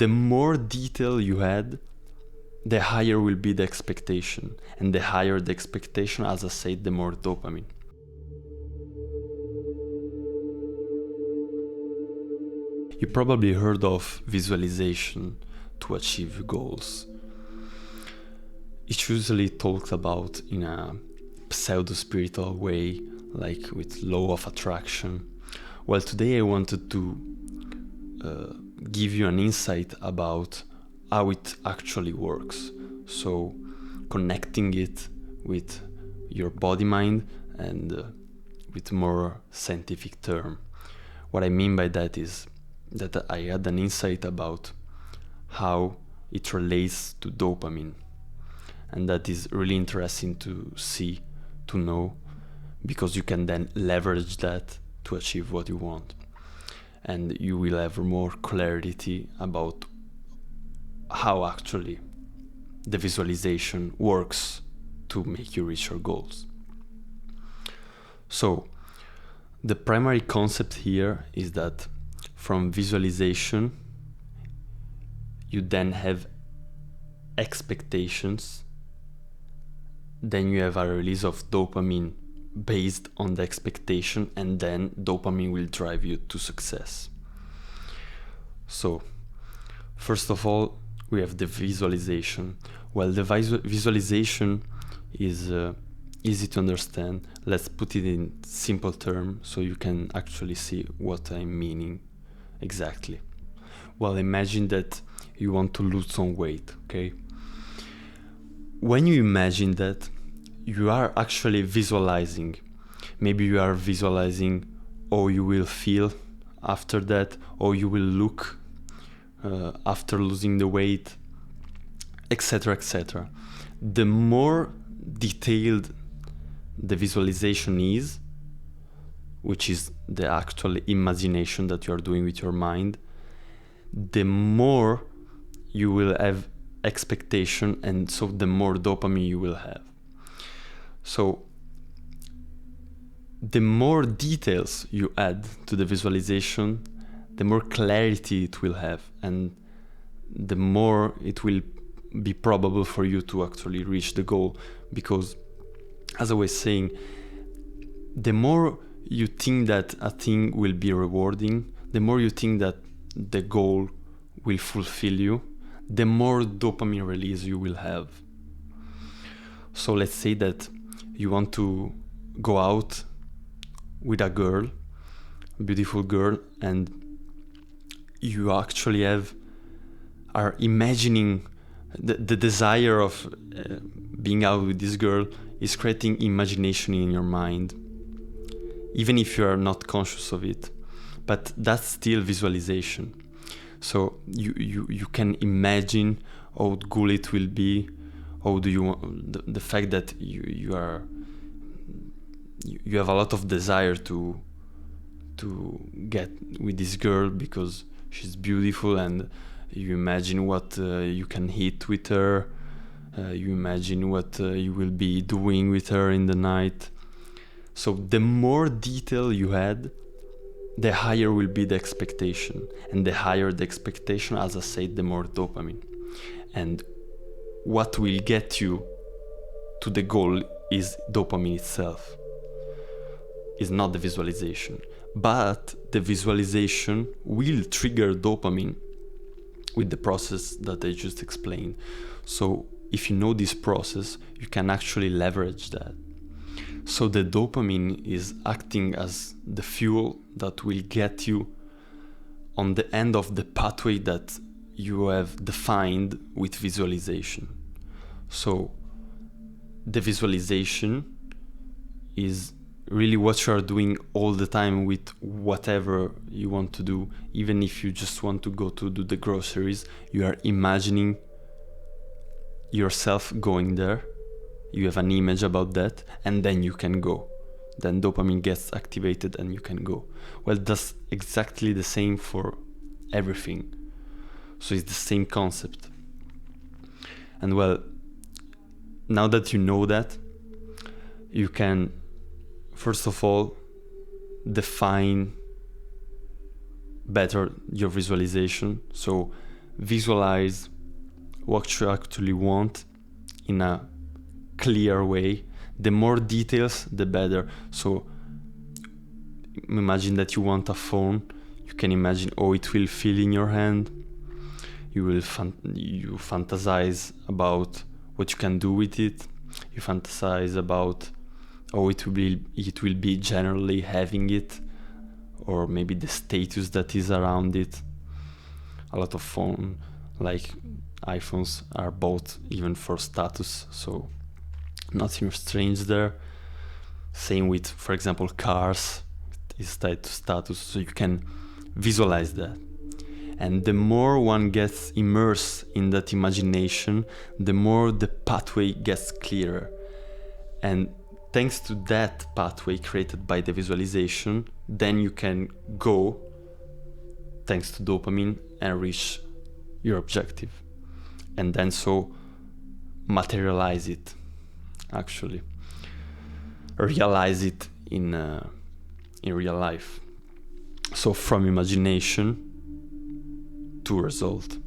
the more detail you add, the higher will be the expectation. And the higher the expectation, as I said, the more dopamine. You probably heard of visualization to achieve goals. It's usually talked about in a pseudo-spiritual way, like with law of attraction. Well, today I wanted to give you an insight about how it actually works. So connecting it with your body-mind and with more scientific term. What I mean by that is that I had an insight about how it relates to dopamine. And that is really interesting to see, to know, because you can then leverage that to achieve what you want. And you will have more clarity about how actually the visualization works to make you reach your goals. So, the primary concept here is that from visualization, you then have expectations, then you have a release of dopamine based on the expectation, and then dopamine will drive you to success. So, first of all, we have the visualization. Well, the visualization is easy to understand. Let's put it in simple terms so you can actually see what I'm meaning exactly. Well, imagine that you want to lose some weight, okay? When you imagine that, you are actually visualizing. Maybe you are visualizing how you will feel after that, how you will look after losing the weight, etc., etc. The more detailed the visualization is, which is the actual imagination that you are doing with your mind, the more you will have expectation, and so the more dopamine you will have. So the more details you add to the visualization, the more clarity it will have, and the more it will be probable for you to actually reach the goal. Because, as I was saying, the more you think that a thing will be rewarding, the more you think that the goal will fulfill you, the more dopamine release you will have. So let's say that you want to go out with a girl, a beautiful girl, and you actually are imagining the desire of being out with this girl is creating imagination in your mind, even if you are not conscious of it. But that's still visualization. So you can imagine how cool it will be. How do you want the fact that you have a lot of desire to get with this girl because she's beautiful, and you imagine what you can hit with her. You imagine what you will be doing with her in the night. So the more detail you add, the higher will be the expectation. And the higher the expectation, as I said, the more dopamine. And what will get you to the goal is dopamine itself. It's not the visualization. But the visualization will trigger dopamine with the process that I just explained. So if you know this process, you can actually leverage that. So the dopamine is acting as the fuel that will get you on the end of the pathway that you have defined with visualization. So the visualization is really what you are doing all the time with whatever you want to do. Even if you just want to go to do the groceries, you are imagining yourself going there. You have an image about that, and then you can go. Then dopamine gets activated and you can go. Well, that's exactly the same for everything. So it's the same concept. And well, now that you know that, you can, first of all, define better your visualization. So visualize what you actually want in a clear way. The more details, the better. So imagine that you want a phone. You can imagine how it will feel in your hand. You will you fantasize about what you can do with it. You fantasize about how it will be generally having it, or maybe the status that is around it. A lot of phone, like iPhones, are bought even for status, so nothing strange there. Same with, for example, cars. It is tied to status, so you can visualize that. And the more one gets immersed in that imagination, the more the pathway gets clearer. And thanks to that pathway created by the visualization, then you can go, thanks to dopamine, and reach your objective. And then so materialize it, actually. Realize it in real life. So from imagination to result.